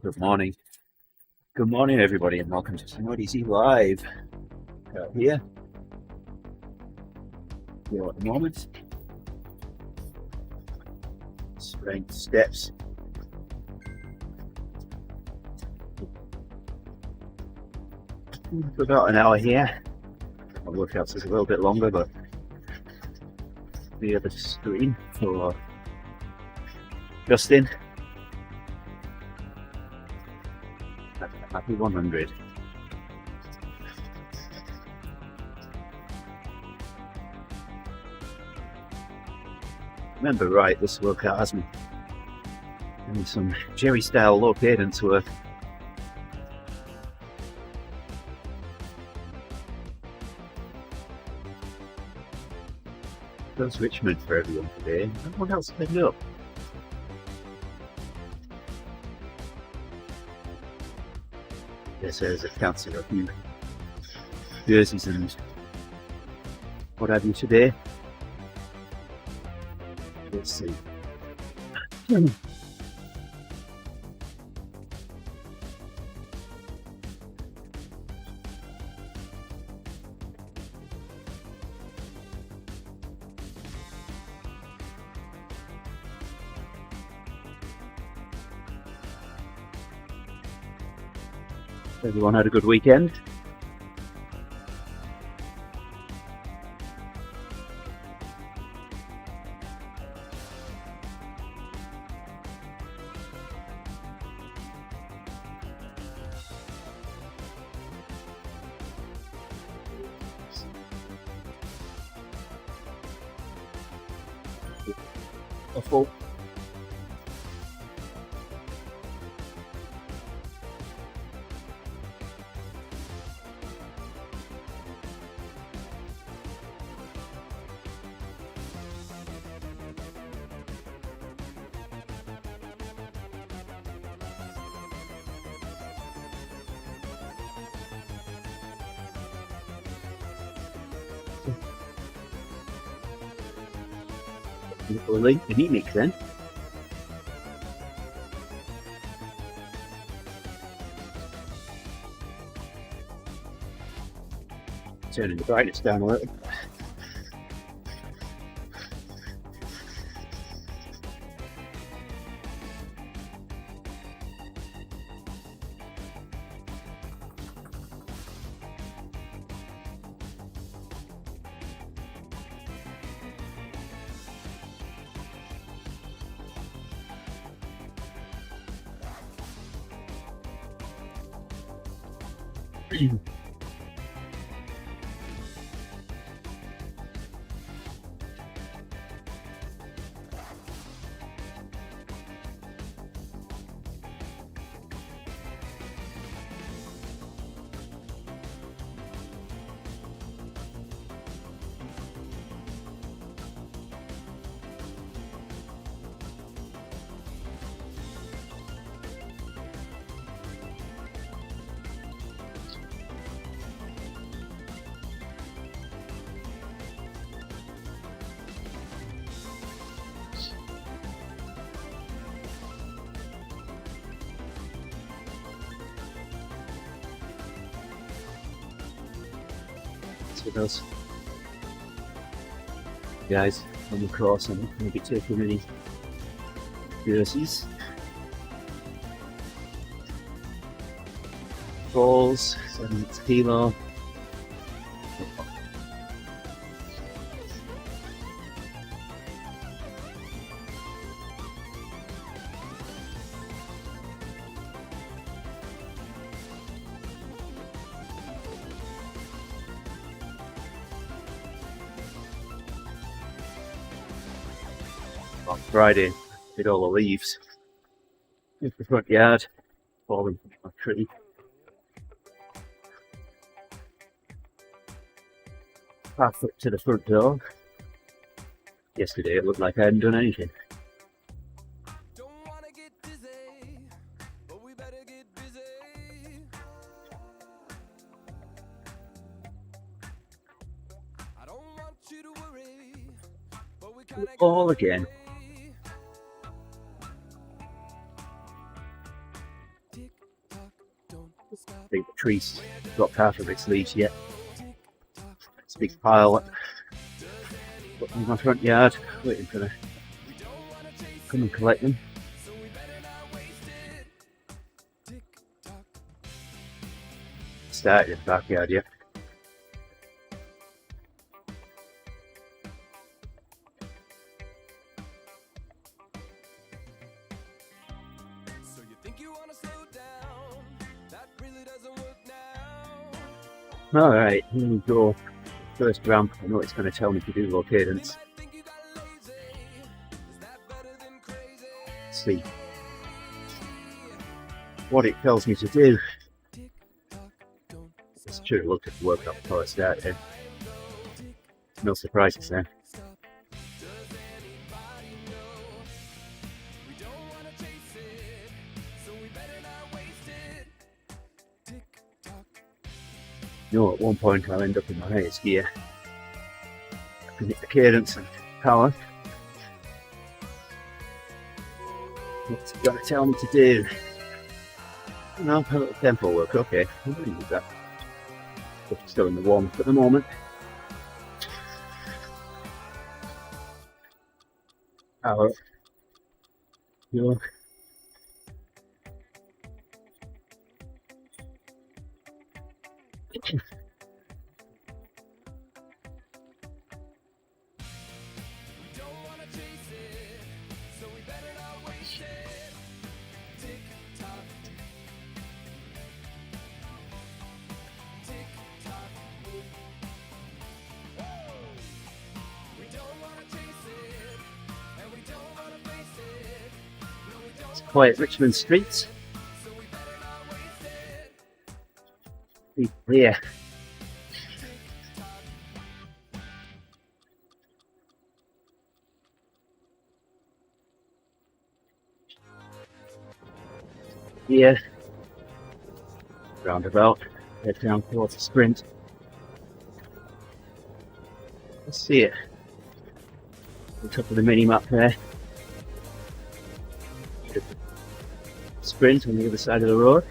Well, good morning. Good morning, everybody, and welcome to TeamODZ Live. Here, at the moment, strength steps. For about an hour here. My workouts is a little bit longer, but the other screen for Justin. Happy 100. Remember right, this workout has me doing some Jerry style low cadence work. There's Richmond for everyone today. What else picked up? This is a council of new jerseys and what have you today. Let's see. Everyone had a good weekend. Awful. Late the heat mix then. Turning the brightness down a little. With us guys come across and maybe taking any jerseys, balls, 7 kilo. On Friday, did all the leaves in the front yard, falling from my tree. Half foot to the front door. Yesterday it looked like I hadn't done anything. All again. tree's dropped half of its leaves yet. It's a big pile in my front yard, waiting for them to come and collect them. Started in the backyard yet. Alright, here we go. First ramp. I know it's going to tell me to do low cadence. Let's see what it tells me to do. I should have looked at the workout before I started. No surprises there. You know, at one point I'll end up in my highest gear. I can hit the cadence and power. What's it gonna tell me to do? No, a little tempo work, okay. I'm gonna use that. Still in the warm up at the moment. Power up. Yo. It's quiet Richmond streets. Yeah. Yeah. Roundabout. Head down towards the sprint. Let's see it. On top of the mini map there. Sprint on the other side of the road.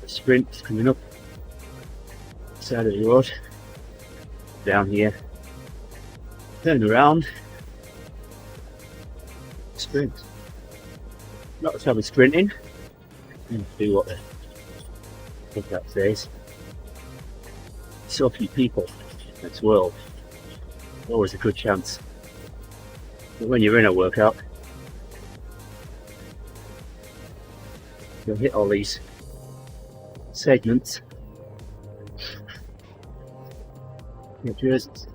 The sprint's coming up side of the road, down here, turn around, sprint. Not to have a sprinting, and do what that says. So few people in this world, always a good chance. But when you're in a workout, you'll hit all these segments. Get jerseys.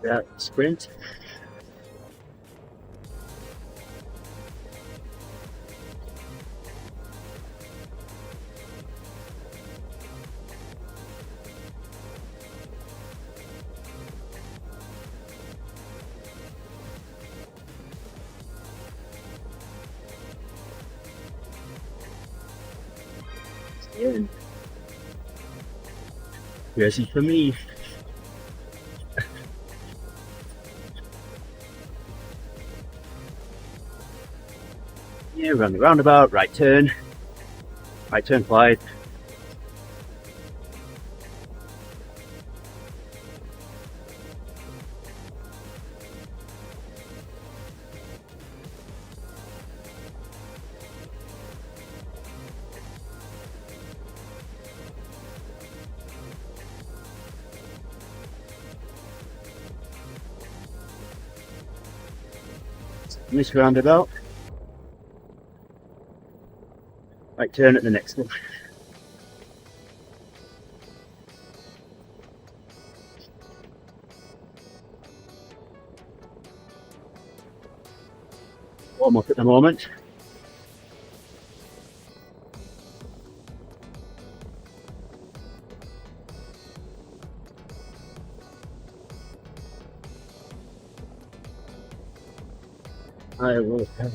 That sprint. Yeah. Jersey for me. Yeah, around the roundabout, right turn wide. This roundabout, right turn at the next one. Warm up at the moment. I will have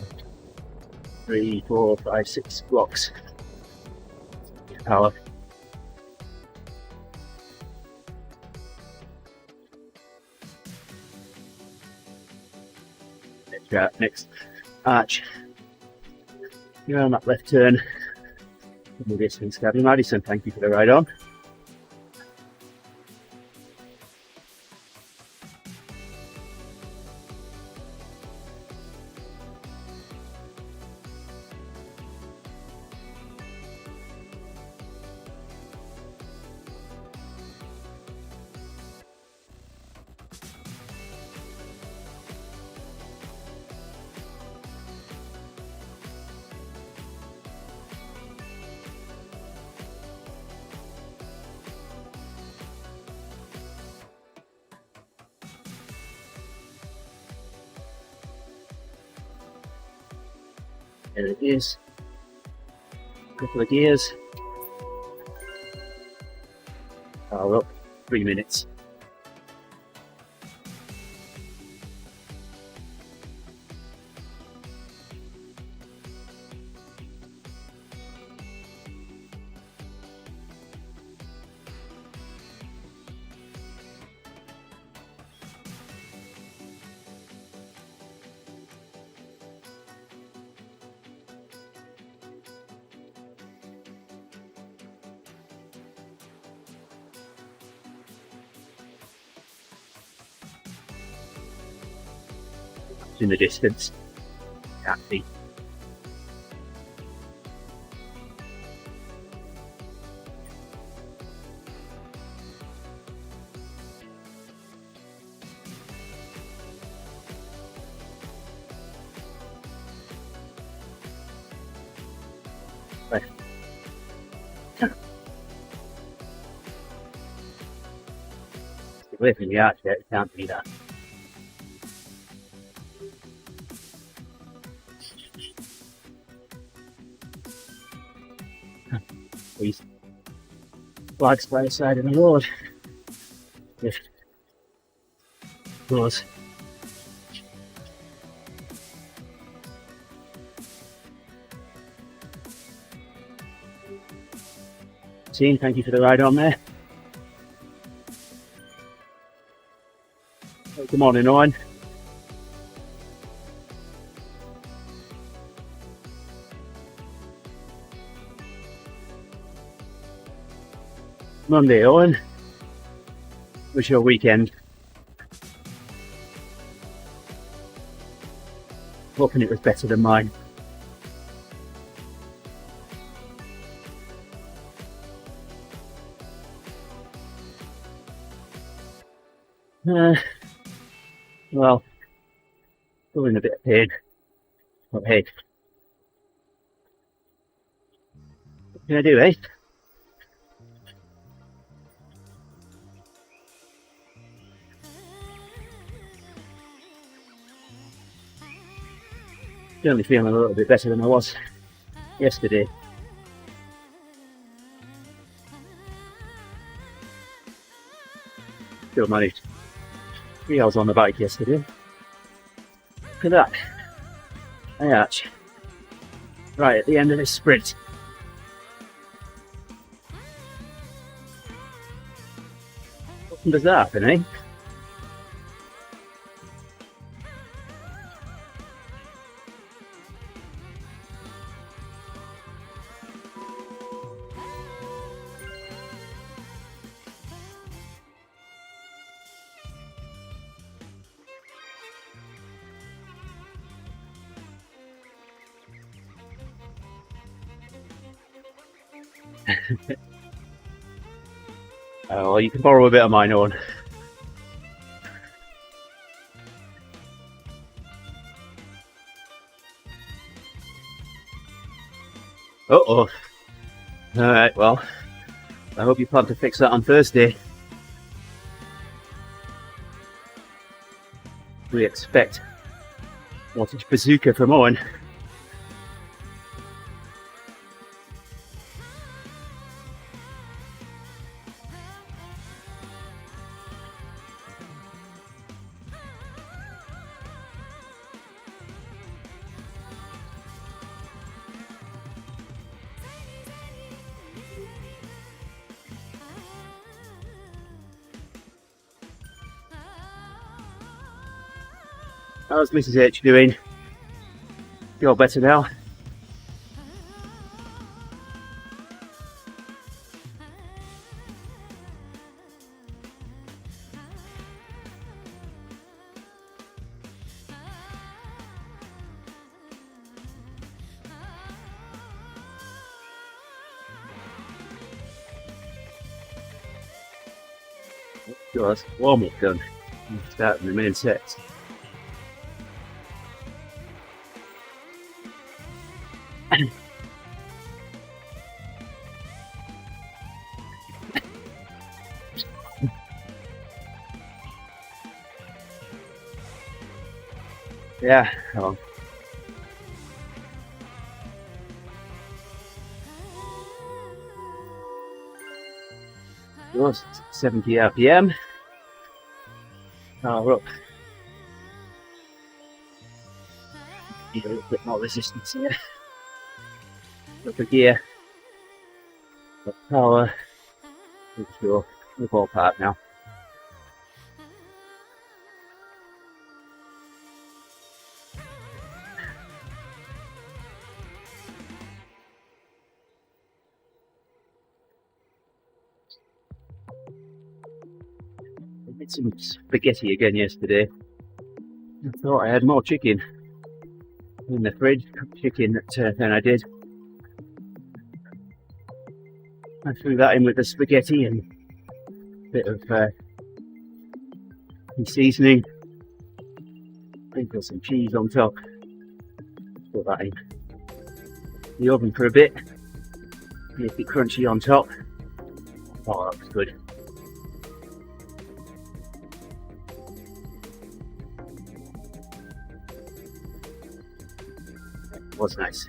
3, 4, 5, 6 blocks of power. Next arch. You're on that left turn. We'll get some Scabby Madison. Thank you for the ride on. There it is. Couple of gears. Power up. 3 minutes. In the distance. Can't see. Right. Away from the arch there, it can't be that. These flags by the side of the road. If those Team, thank you for the ride on there. Good morning, Owen. Monday, Owen. Was your weekend? Hoping it was better than mine. Well, still in a bit of pain. But hey, what can I do, eh? Certainly feeling a little bit better than I was yesterday. Still managed 3 hours on the bike yesterday. Look at that. Hey, arch. Right at the end of this sprint. What does that happen, eh? Oh, you can borrow a bit of mine on. Uh-oh. Alright, well, I hope you plan to fix that on Thursday. We expect wattage bazooka from Owen. How's Mrs. H doing? You're better now? Sure, that's warm-up done. Starting the main set. Yeah, well, yours 70 RPM. Power up. Need a little bit more resistance here. Up the gear. Up power. Let's go. The ballpark now. I made some spaghetti again yesterday. I thought I had more chicken in the fridge, cooked chicken than I did. I threw that in with the spaghetti and a bit of seasoning. Sprinkle some cheese on top. Put that in the oven for a bit. Make it crunchy on top. Oh, that was good. It was nice.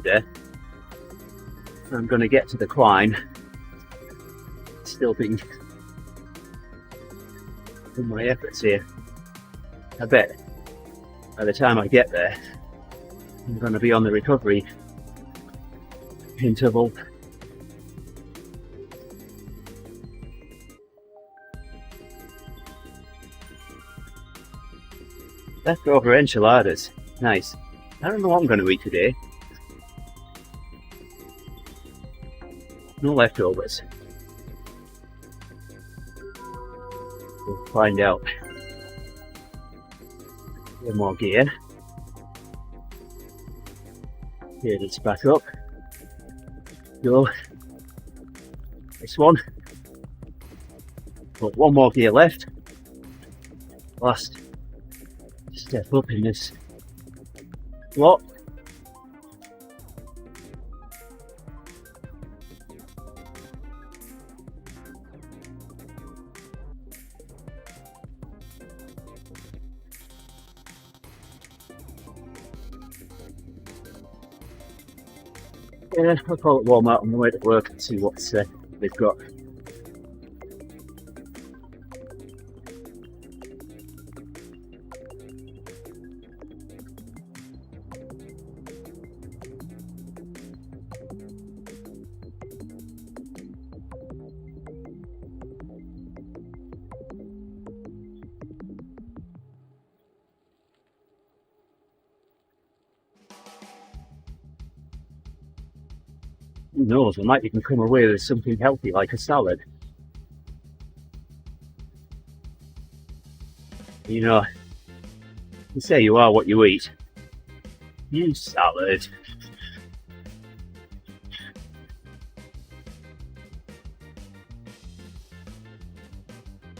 There. So I'm going to get to the climb. Still being in my efforts here. I bet by the time I get there, I'm going to be on the recovery interval. Leftover enchiladas. Nice. I don't know what I'm going to eat today. No leftovers. We'll find out. A bit more gear. Gear this back up. Go. This one. Got one more gear left. Last step up in this block. Yeah, I'll call it Walmart on the way to work and see what they've got. Who knows, I might even come away with something healthy like a salad. You know, you say you are what you eat. You salad.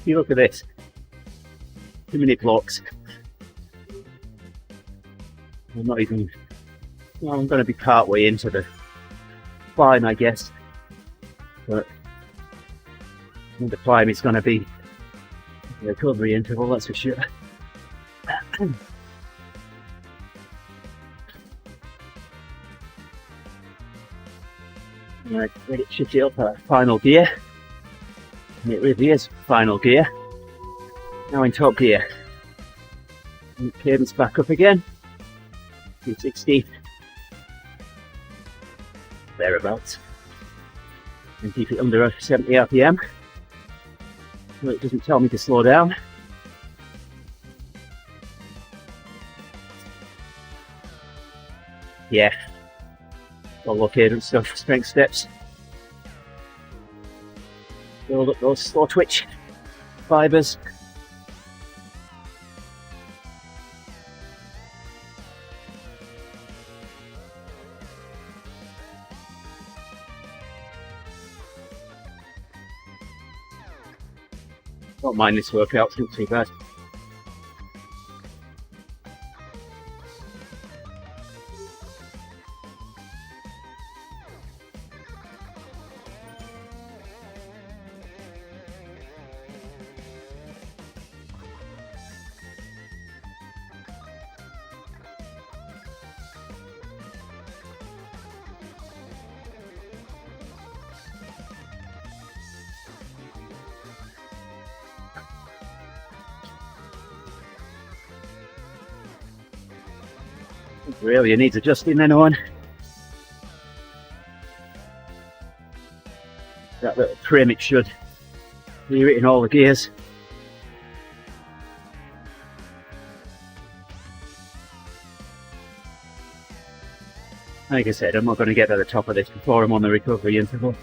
You look at this. 2-minute blocks. I'm not even. Well, I'm going to be part way into the climb, I guess. But the climb is going to be the recovery interval, that's for sure. Right, ready to shit it up our final gear. And it really is final gear. Now in top gear. And cadence back up again. 260. Thereabouts. And keep it under 70 RPM. So it doesn't tell me to slow down. Yeah. All cadence stuff, strength steps. Build up those slow twitch fibers. Don't mind this workout, it's not too bad. Really, it needs adjusting then on. That little trim, it should be hitting all the gears. Like I said, I'm not going to get to the top of this before I'm on the recovery interval.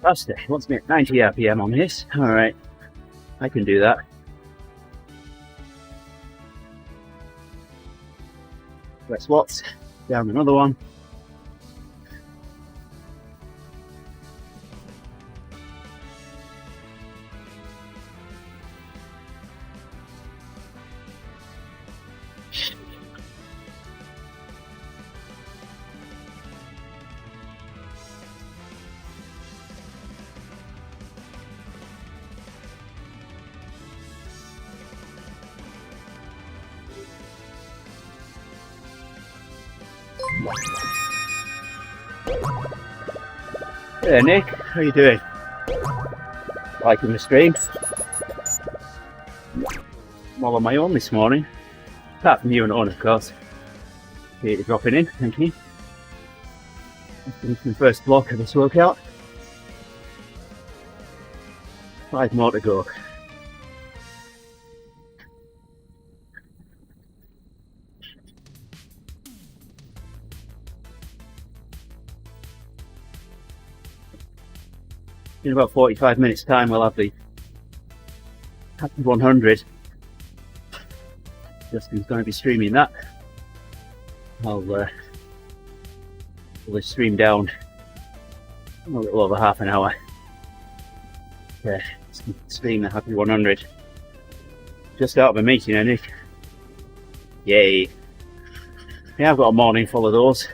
Faster, he wants me at 90 RPM on this. Alright, I can do that. Less watts, down another one. Hey Nick, how you doing? Liking the stream? I'm all on my own this morning. Apart from you and Owen, of course. Here you're dropping in, thank you. Finished the first block of this workout. 5 more to go. In about 45 minutes time we'll have the Happy 100. Justin's going to be streaming that. I'll stream down a little over half an hour. Yeah, stream the Happy 100. Just out of a meeting, eh Nick? Yay. Yeah, I've got a morning full of those.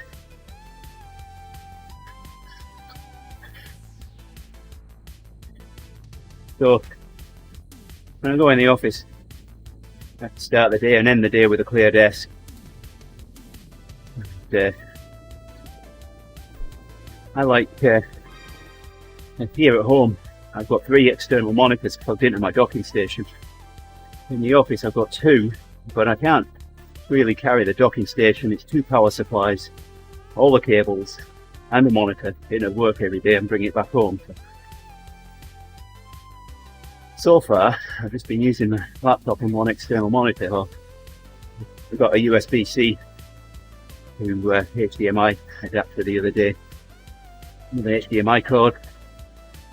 So, when I go in the office, I have to start the day and end the day with a clear desk. And, I like, here at home, I've got 3 external monitors plugged into my docking station. In the office I've got 2, but I can't really carry the docking station. It's 2 power supplies, all the cables, and a monitor. It'll work every day and bring it back home. So far, I've just been using the laptop and one external monitor. We've got a USB-C to HDMI adapter the other day with the HDMI cord.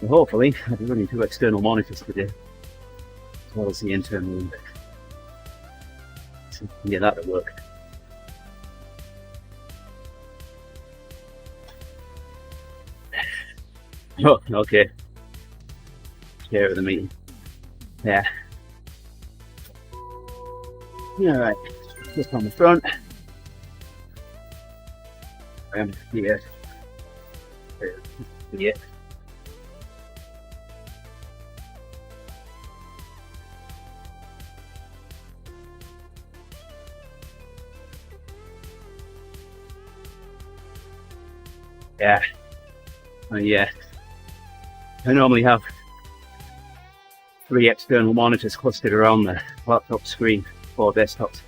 And hopefully, I'll be running 2 external monitors today, as well as the internal one. So, yeah, that'll work. Oh, okay. Chair of the meeting. Yeah. Alright, just on the front. Here. Yeah. Yeah. Yeah. I normally have 3 external monitors clustered around the laptop screen, 4 desktops.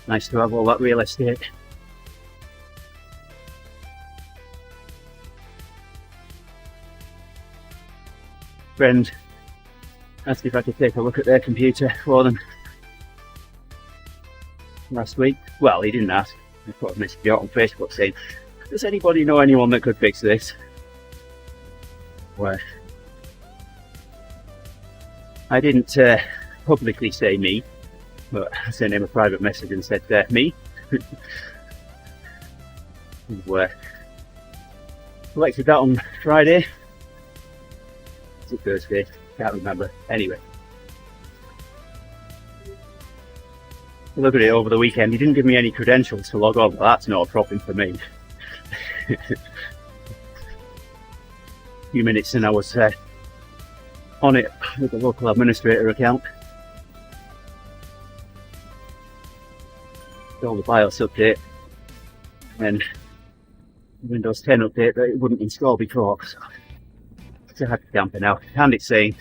Nice to have all that real estate. Friend asked if I could take a look at their computer for them last week. Well, he didn't ask. I put a message out on Facebook saying, does anybody know anyone that could fix this? Well, I didn't publicly say me, but I sent him a private message and said, me. Collected that on Friday. Is it Thursday? Can't remember. Anyway. I looked at it over the weekend. He didn't give me any credentials to log on, but that's not a problem for me. A few minutes and I was on it with the local administrator account. All the BIOS update and Windows 10 update that it wouldn't install before, so I had to dampen out. And it's saying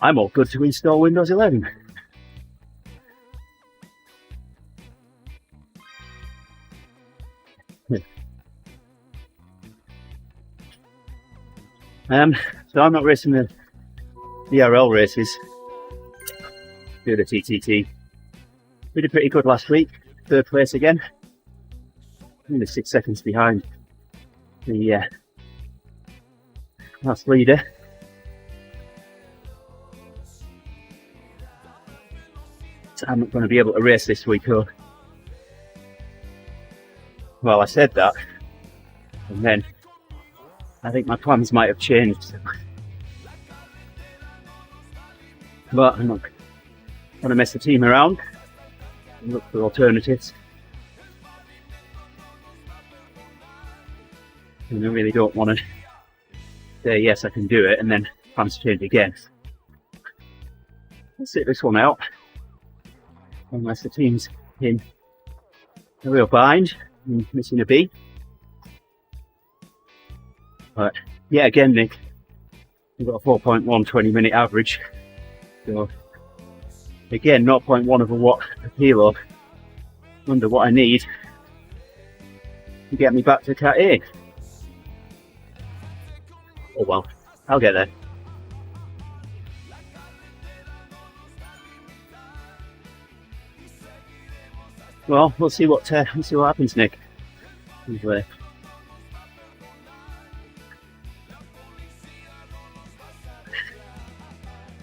I'm all good to install Windows 11. So I'm not racing the DRL races, do the TTT. We did pretty good last week, 3rd place again. Only 6 seconds behind the last leader. So I'm not going to be able to race this week, though. Well, I said that, and then I think my plans might have changed. But I'm not going to mess the team around and look for alternatives. And I really don't want to say yes, I can do it, and then plans change again. Let's sit this one out, unless the team's in a real bind, missing a beat. But yeah, again, Nick, we've got a 4.1 20-minute average. So again, 0.1 of a watt per kilo under what I need to get me back to Cat A. Oh well, I'll get there. Well, we'll see what happens, Nick.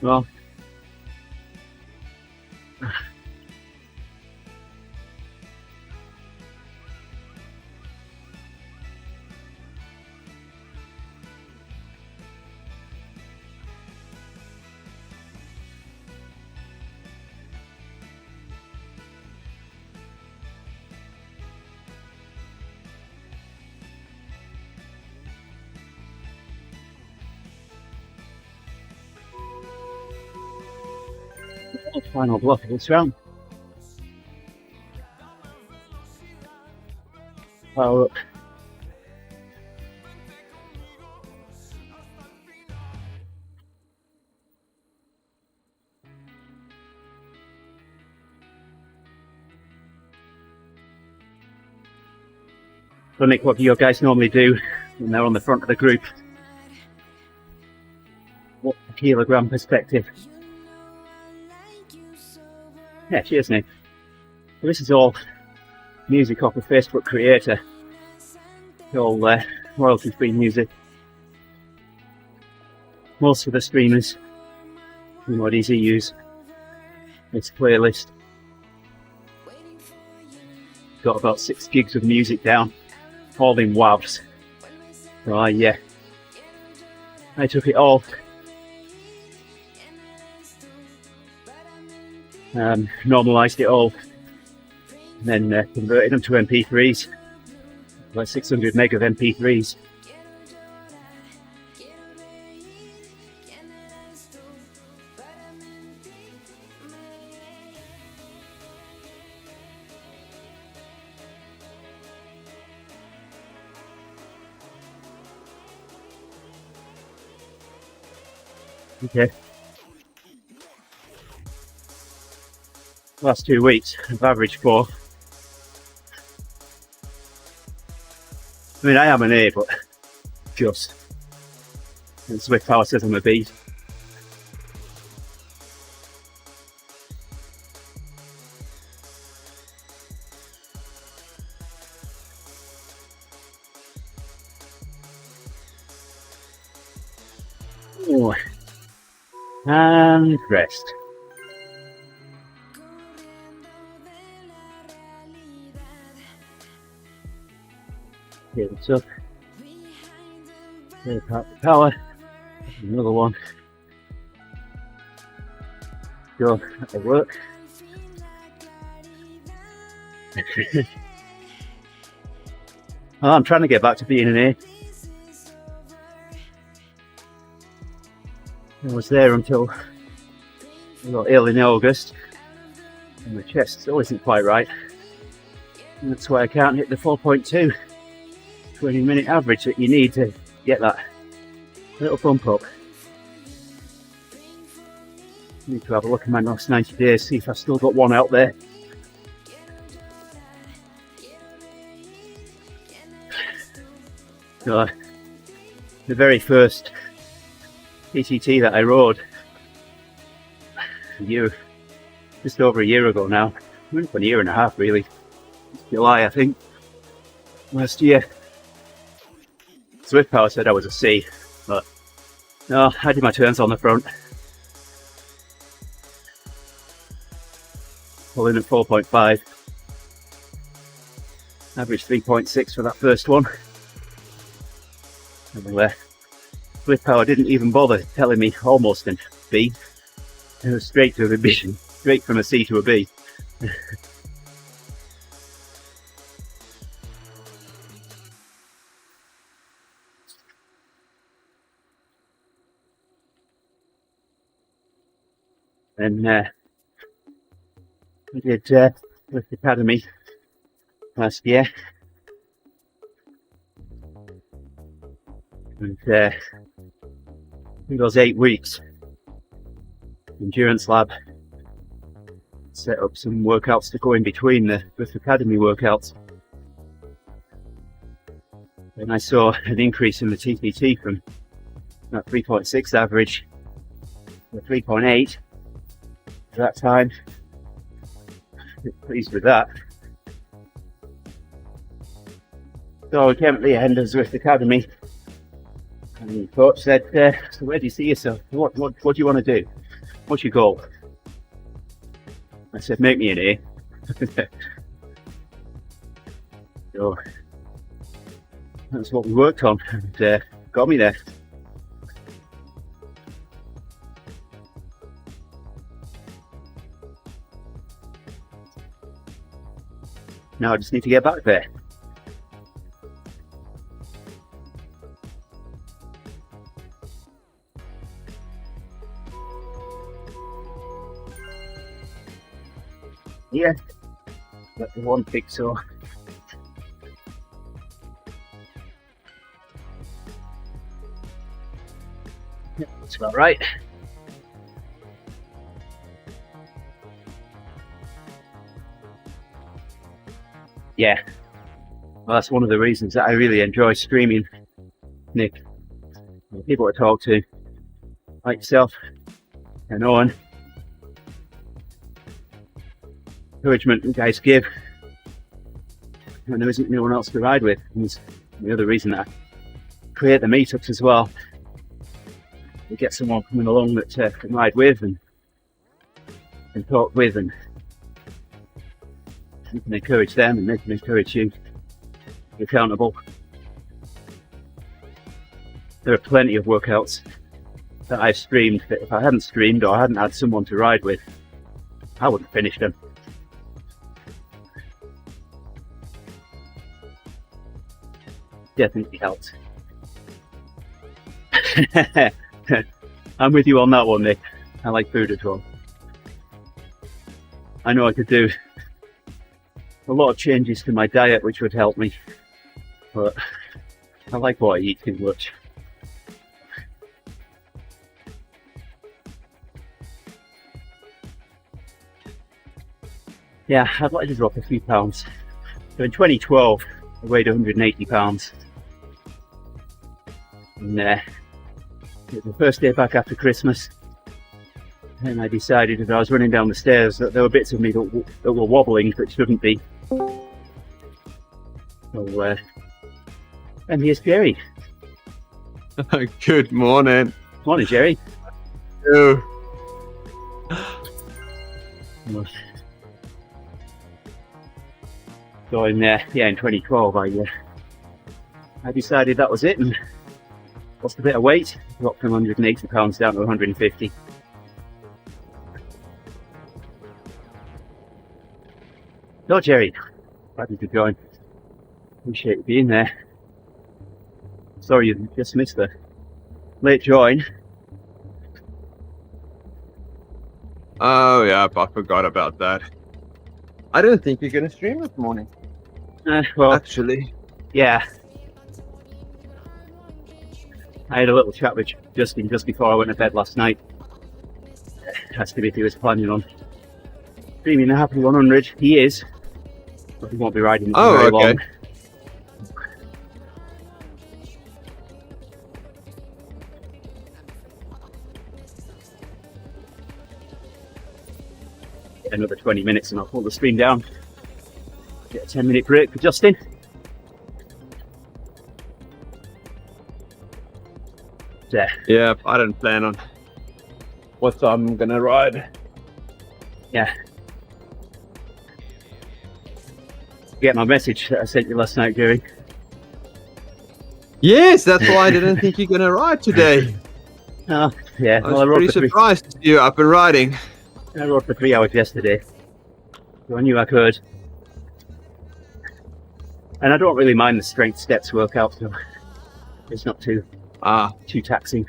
Well, final block of this round. Power up. So Nick, what do you guys normally do when they're on the front of the group? What kilogram perspective? Yeah, cheers Nick. So this is all music off a Facebook creator. All royalty-free music. Most of the streamers, TeamODZ, use this playlist. Got about 6 gigs of music down, all in WAVs. So I took it all, normalised it all, and then converted them to MP3s, about 600 meg of MP3s. Okay. Last 2 weeks, I've averaged 4. I mean, I am an A, but just. And Swift Power says I'm a B. Oh. And rest. Here it's up. There's power. Another one. Go at work. Oh, I'm trying to get back to being an A. I was there until I got ill in August, and my chest still isn't quite right, and that's why I can't hit the 4.2 20-minute average that you need to get that little bump up. Need to have a look at my last 90 days, see if I've still got one out there. So, the very first PCT that I rode just over a year ago now, for a year and a half really, it's July I think, last year. Swift Power said I was a C, but no, I did my turns on the front. Pulling at 4.5, average 3.6 for that first one. And Swift Power didn't even bother telling me almost an B. It was straight to a B, straight from a C to a B. And I did with the Academy last year. And in those 8 weeks, Endurance Lab set up some workouts to go in between the Swift Academy workouts. And I saw an increase in the TPT from that 3.6 average to 3.8 at that time. Pleased with that. So I came at the end of Swift Academy, and the coach said, so where do you see yourself? What do you want to do? What's your goal? I said, make me an A. So that's what we worked on, and got me there. Now I just need to get back there. Yeah, got the one pixel. Yeah, that's about right. Yeah, Well, that's one of the reasons that I really enjoy streaming, Nick. People to talk to, like yourself and Owen. Encouragement you guys give when there isn't anyone else to ride with. And it's the other reason that I create the meetups as well. You get someone coming along that can ride with and talk with, and you can encourage them and they can encourage you. You're accountable. There are plenty of workouts that I've streamed that if I hadn't streamed or I hadn't had someone to ride with, I wouldn't have finished them. Definitely helped. I'm with you on that one, Nick. I like food as well. I know I could do a lot of changes to my diet which would help me, but I like what I eat too much. Yeah, I'd like to drop a few pounds. So in 2012, I weighed 180 pounds. And it was the first day back after Christmas. And I decided as I was running down the stairs that there were bits of me that were wobbling that shouldn't be. So, and here's Jerry. Good morning. Morning, Jerry. Hello. So in 2012, I decided that was it and lost a bit of weight. Dropped from 180 pounds down to 150. So Jerry, glad you could join. Appreciate you being there. Sorry you just missed the late join. Oh yeah, I forgot about that. I didn't think you're gonna stream this morning. Well, actually, yeah. I had a little chat with Justin just before I went to bed last night. Asked him if he was planning on streaming the Happy 100. He is, but he won't be riding it for very long. Another 20 minutes and I'll pull the stream down. Get a 10-minute break for Justin. Yeah, I didn't plan on what time I'm gonna ride. Yeah. Get my message that I sent you last night, Jerry? Yes, that's why I didn't think you're gonna ride today. Oh, yeah. I was pretty surprised to see you up and riding. I rode for 3 hours yesterday, so I knew I could. And I don't really mind the strength steps workout, so it's not too taxing.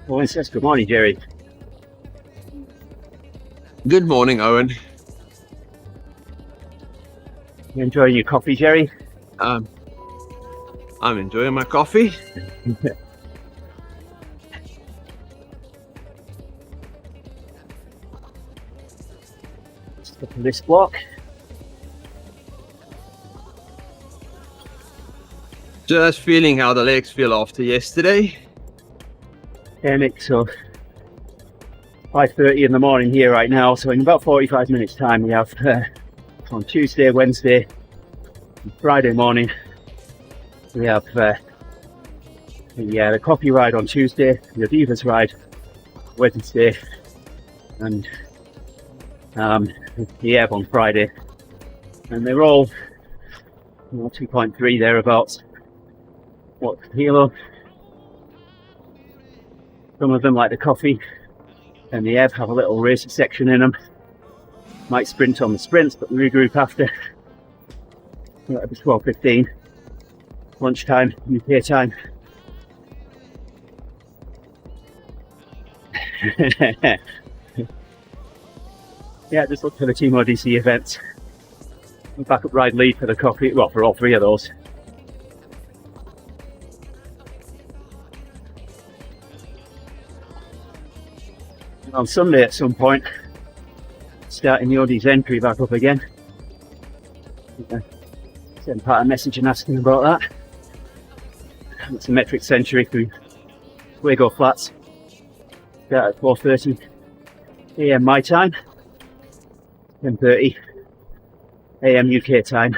Well, it says good morning, Jerry. Good morning, Owen. You enjoying your coffee, Jerry? I'm enjoying my coffee. Let's look at this block. Just feeling how the legs feel after yesterday. Yeah, Nick, so 5:30 in the morning here right now, so in about 45 minutes time we have on Tuesday, Wednesday and Friday morning we have the coffee ride on Tuesday, the Divas ride Wednesday, and the Ebb on Friday, and they're all 2.3 thereabouts. What kilo? Some of them, like the coffee and the Ebb, have a little race section in them. Might sprint on the sprints, but we regroup after. That'll be 12:15. Lunchtime, UK time. Yeah, just look for the TeamODZ events. Backup ride lead for the coffee, well, for all three of those. On Sunday at some point, starting the ODZ entry back up again. Send Pat a message and asking about that. It's a metric century through Wago Flats. Start at 4:30 AM my time, 10:30 AM UK time.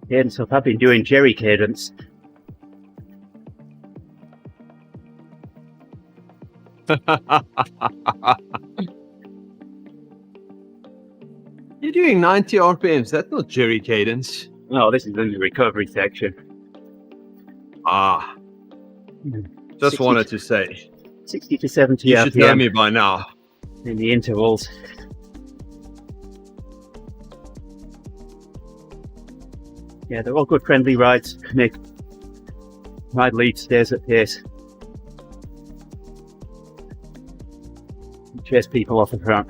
Cadence up. I've been doing Jerry cadence. You're doing 90 RPMs. That's not Jerry cadence. No, this is in the recovery section. Ah. Just 60 wanted to say. 60 to 70 You should know RPM me by now. in the intervals. Yeah, they're all good friendly rides. Nick, ride lead, stays at pace. Chase people off the front.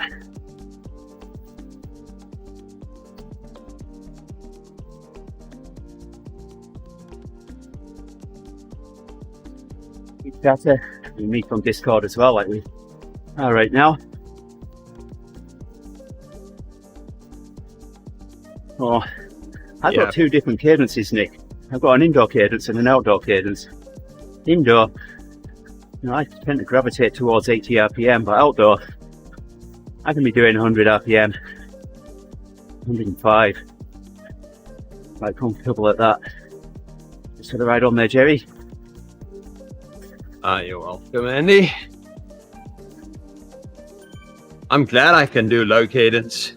Better. We meet on Discord as well, like we are right now. Oh, I've got two different cadences, Nick. I've got an indoor cadence and an outdoor cadence. Indoor, I tend to gravitate towards 80 RPM, but outdoor, I can be doing 100 RPM, 105. Quite comfortable at that. Just for the ride on there, Jerry. You're welcome, Andy. I'm glad I can do low cadence.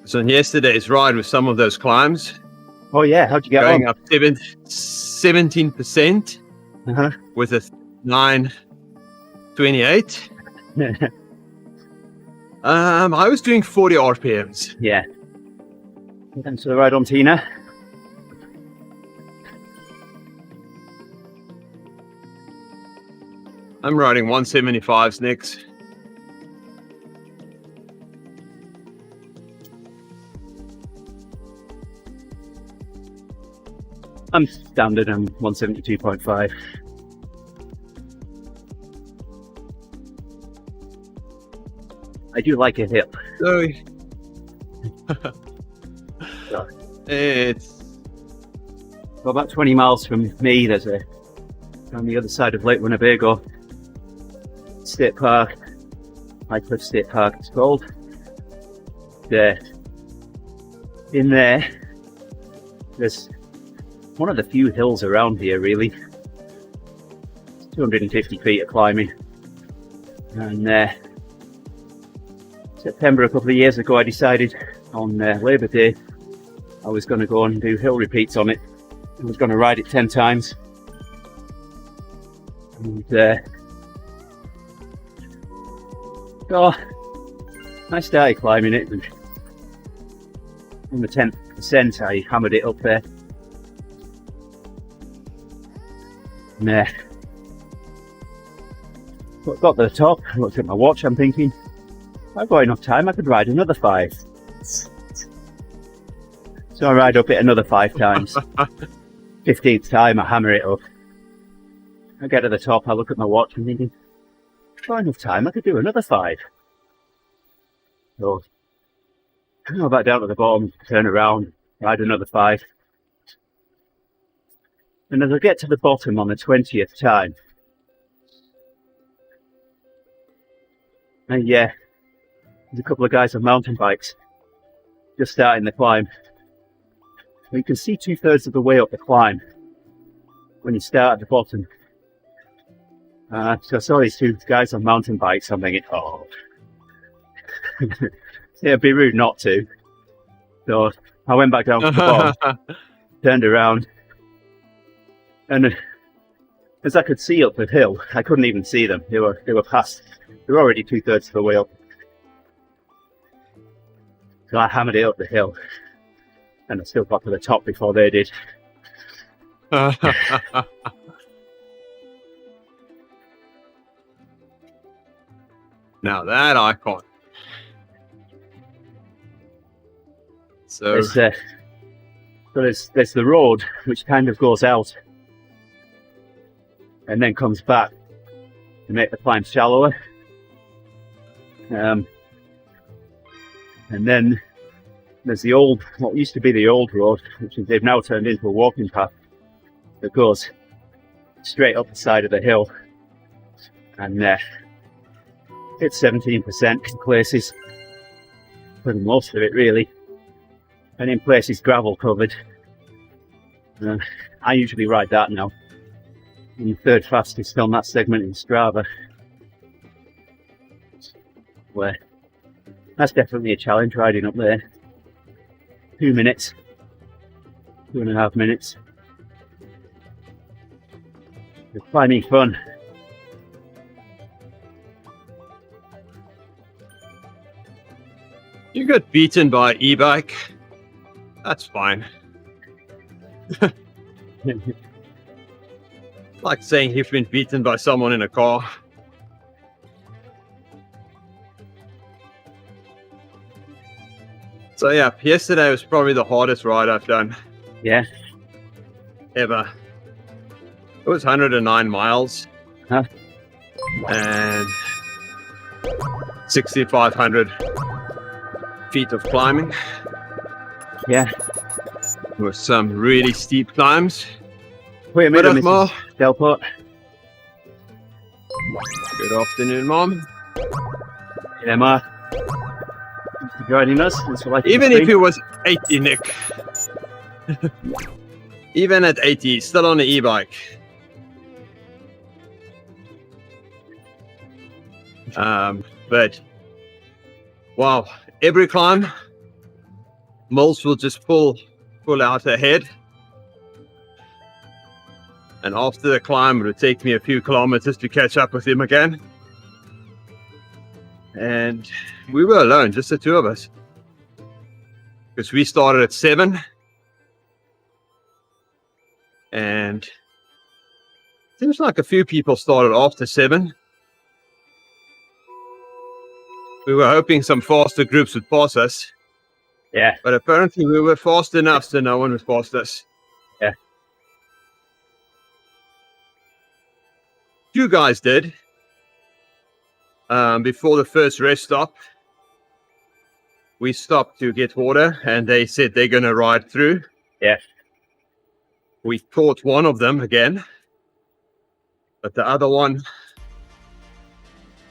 So on yesterday's ride with some of those climbs. Oh yeah, how'd you get going on? up 17% with a 928. I was doing 40 RPMs. Yeah. Thanks for the ride on, Tina. I'm riding 175s next. I'm standard, I'm 172.5. I do like a hill. So, it's well, about 20 miles from me, there's a, on the other side of Lake Winnebago, State Park, Highcliff State Park it's called. There, in there, there's one of the few hills around here, really. It's 250 feet of climbing. And September a couple of years ago, I decided on Labour Day I was going to go and do hill repeats on it. I was going to ride it 10 times. And so I started climbing it, and on the 10th ascent I hammered it up there. And got to the top, I looked at my watch, I'm thinking, I've got enough time, I could ride another 5. So I ride up it another 5 times. 15th time I hammer it up. I get to the top, I look at my watch, I'm thinking, I've got enough time, I could do another 5. So I go back down to the bottom, turn around, ride another 5. And as I get to the bottom on the 20th time, and there's a couple of guys on mountain bikes just starting the climb. You can see 2/3 of the way up the climb when you start at the bottom. So I saw these two guys on mountain bikes, I'm thinking, oh, it'd be rude not to. So I went back down to the bottom, turned around, and as I could see up the hill, I couldn't even see them. They were past. They were already 2/3 of the way up. So I hammered it up the hill. and I still got to the top before they did. Now that icon. So there's the road which kind of goes out and then comes back to make the climb shallower. And then there's the old, what used to be the old road, which they've now turned into a walking path that goes straight up the side of the hill, and it's 17% in places, for most of it really, and in places gravel covered. I usually ride that now. I'm third fastest on that segment in Strava, where that's definitely a challenge, riding up there. 2 minutes, 2.5 minutes. It's climbing fun. you got beaten by an e-bike. That's fine. Like saying you've been beaten by someone in a car. So yeah, yesterday was probably the hardest ride I've done Yeah. ever. It was 109 miles. Huh? And 6,500 feet of climbing Yeah. with some really steep climbs. Wait a minute, Ma. Mrs. Delport. Good afternoon, Mom. Yeah, Ma. Thanks for joining us. Thanks for liking Even the if stream. it was 80, Nick. Even at 80, still on the e-bike. But wow, every climb, Moles will just pull out ahead. And after the climb, it would take me a few kilometers to catch up with him again. And we were alone, just the two of us. Because we started at 7. And seems like a few people started after 7. We were hoping some faster groups would pass us. Yeah. But apparently we were fast enough so no one was past us. Yeah. You guys did. Before the first rest stop, we stopped to get water and they said they're going to ride through. Yeah. We caught one of them again, but the other one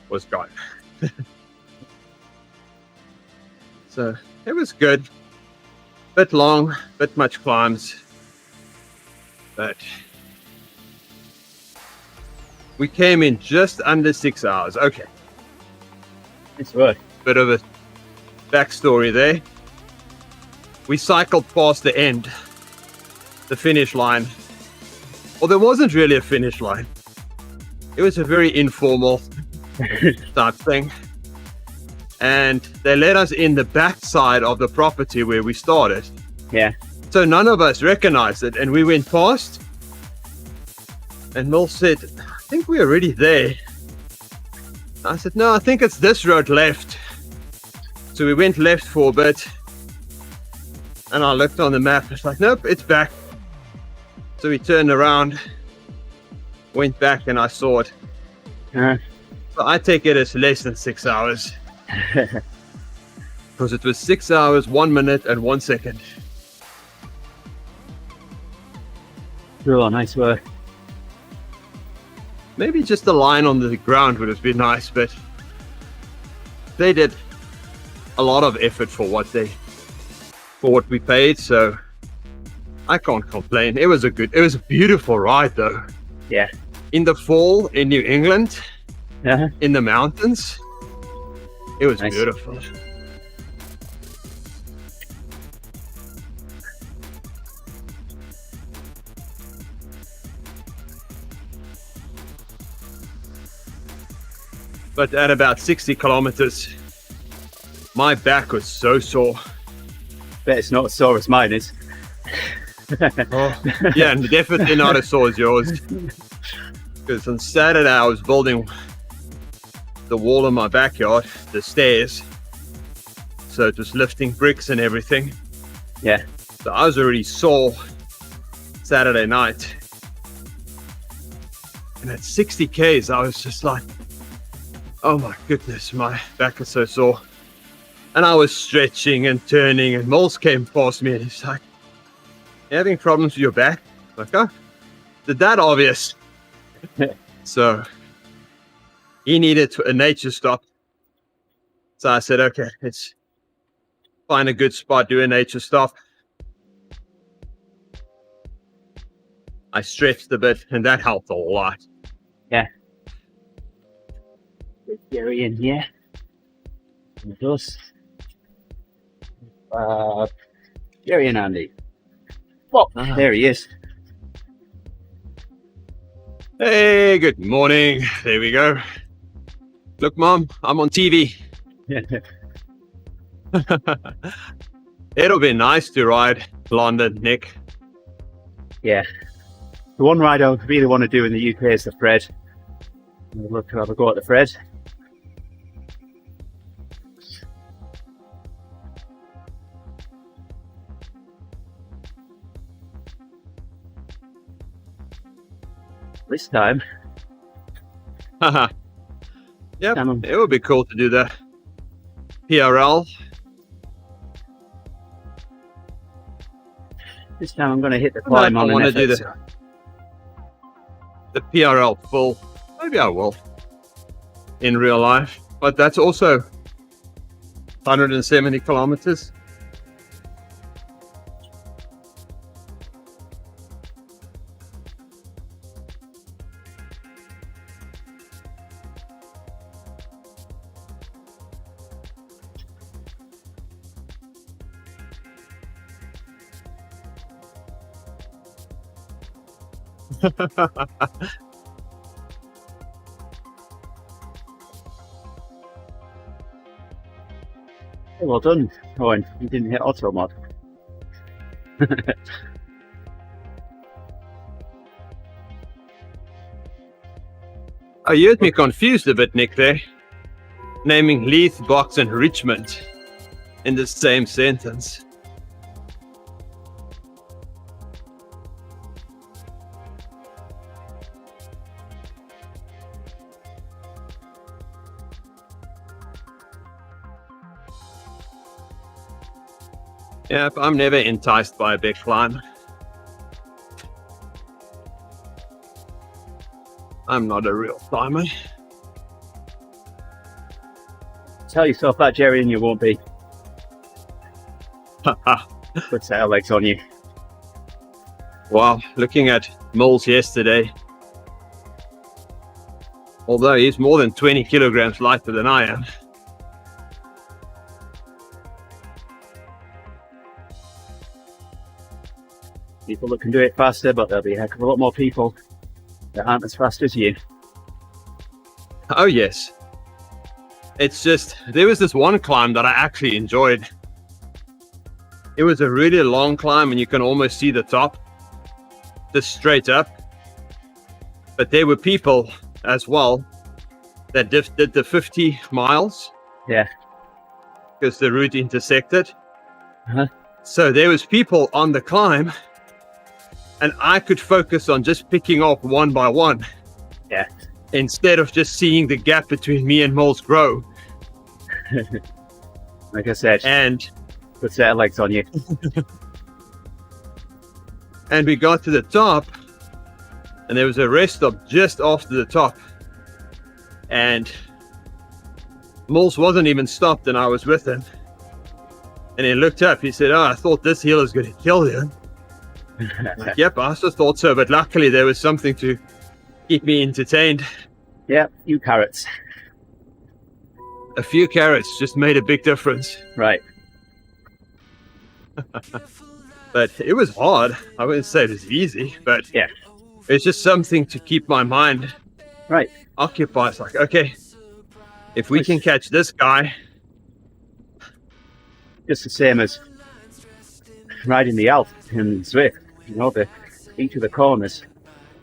was gone. So it was good. Bit long, bit much climbs, but we came in just under 6 hours. Okay. It's good. Bit of a backstory there. We cycled past the end, the finish line. Well, there wasn't really a finish line. It was a very informal type thing. And they let us in the backside of the property where we started. Yeah. So none of us recognized it, and we went past. And Mil said, I think we're already there. I said, no, I think it's this road left. So we went left for a bit. And I looked on the map. It's like, nope, it's back. So we turned around, went back, and I saw it. So I take it as less than 6 hours. Because it was 6 hours, 1 minute, and 1 second. Cool, nice work. Maybe just a line on the ground would have been nice, but they did a lot of effort for what we paid, so I can't complain. It was a beautiful ride though. Yeah. In the fall in New England, Uh-huh. in the mountains, it was Nice. beautiful. But at about 60 kilometers, my back was so sore. bet it's not as sore as mine is. Oh, yeah, and definitely not as sore as yours. Because on Saturday I was building the wall in my backyard, the stairs. So it was lifting bricks and everything. Yeah. So I was already sore Saturday night. And at 60 Ks, I was just like, oh my goodness, my back is so sore. And I was stretching and turning, and Moles came past me and he's like, you having problems with your back? I'm like, oh, is that obvious? So he needed a nature stop. So I said, okay, let's find a good spot, do a nature stop. I stretched a bit, and that helped a lot. Yeah. Gary in here. And us. Gary and Andy. Oh, there he is. Hey, good morning. There we go. Look, Mom, I'm on TV. It'll be nice to ride London, Nick. Yeah. The one ride I really want to do in the UK is the Fred. Look, have a go at the Fred. This time. Yep, it would be cool to do the PRL. This time I'm going to hit the climb on. I want to do the PRL full. Maybe I will in real life, but that's also 170 kilometers. Well done, Owen. You didn't hit auto mod. Oh, you had me confused a bit, Nick, there. Naming Leith, Box, and Richmond in the same sentence. Yep, I'm never enticed by a big climb. I'm not a real climber. Tell yourself that, Jerry, and you won't be. Good set of legs on you. Wow, looking at Moles yesterday, although he's more than 20 kilograms lighter than I am. People that can do it faster, but there'll be a heck of a lot more people that aren't as fast as you. Oh yes. It's just, there was this one climb that I actually enjoyed. It was a really long climb and you can almost see the top, just straight up. But there were people as well that did the 50 miles. Yeah. Because the route intersected. Uh-huh. So there was people on the climb and I could focus on just picking off one by one. Yeah. Instead of just seeing the gap between me and Moles grow. Like I said, and good set of legs on you. And we got to the top and there was a rest stop just after the top. And Moles wasn't even stopped and I was with him. And he looked up, he said, oh, I thought this hill was going to kill you. Like, yep, I also thought so, but luckily there was something to keep me entertained. Yeah, few carrots. A few carrots just made a big difference. Right. But it was hard. I wouldn't say it was easy, but yeah, it's just something to keep my mind occupied. It's like, okay, if we can catch this guy. Just the same as riding the Alp in Zwift, you know, each of the corners,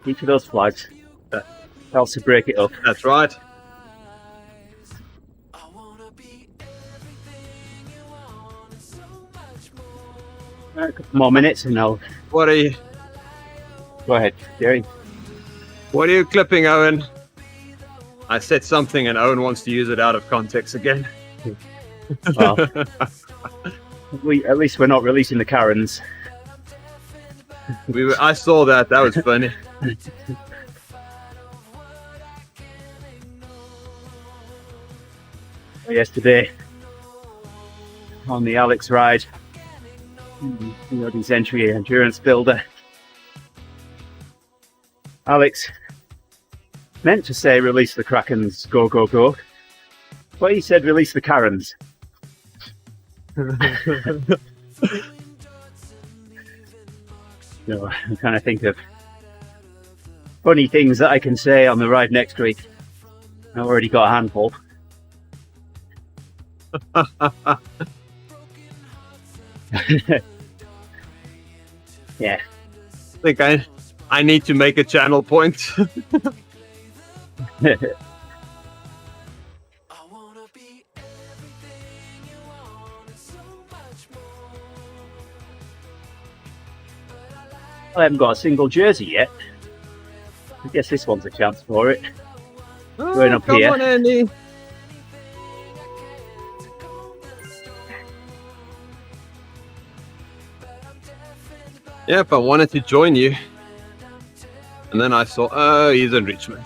each of those flags, that helps to break it up. That's right. A couple more minutes and I'll... What are you Go ahead, Jerry. What are you clipping, Owen? I said something and Owen wants to use it out of context again. Well, at least we're not releasing the Karens. I saw that. That was funny. Yesterday, on the Alex ride, TeamODZ entry endurance builder. Alex meant to say release the Krakens, go, go, go. But he said release the Karens. So I'm trying to think of funny things that I can say on the ride next week. I've already got a handful. Yeah. I think I need to make a channel point. I haven't got a single jersey yet. I guess this one's a chance for it. Going up come here. on, Andy. Yep, I wanted to join you. And then I saw, oh, he's in Richmond.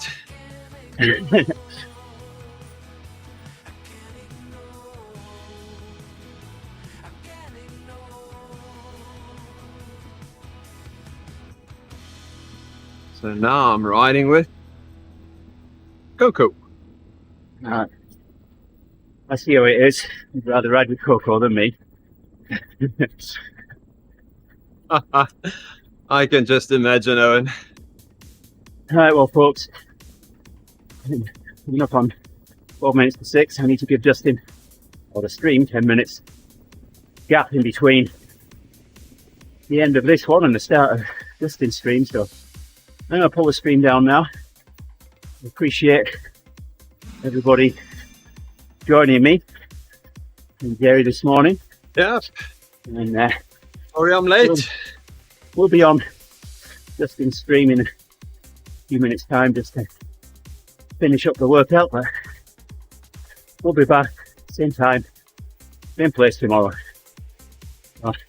So now I'm riding with Coco. I see how it is. You'd rather ride with Coco than me. I can just imagine, Owen. Alright, well, folks, coming up on 12 minutes to 6. I need to give Justin, or the stream, 10 minutes gap in between the end of this one and the start of Justin's stream. So I'm going to pull the stream down now. I appreciate everybody joining me and Gary this morning. Yeah. And Sorry I'm late. we'll be on Justin's stream in a few minutes time just to finish up the workout, but we'll be back same time, same place tomorrow.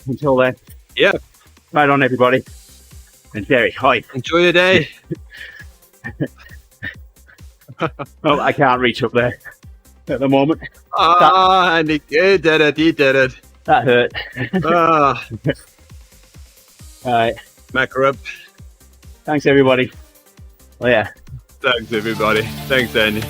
Until then, Yeah. right on everybody. And Jerry, hi. Enjoy your day. Oh, I can't reach up there at the moment. And he did it. He did it. That hurt. Ah, All right. Mac up. Thanks everybody. Oh yeah. Thanks, everybody. Thanks, Andy.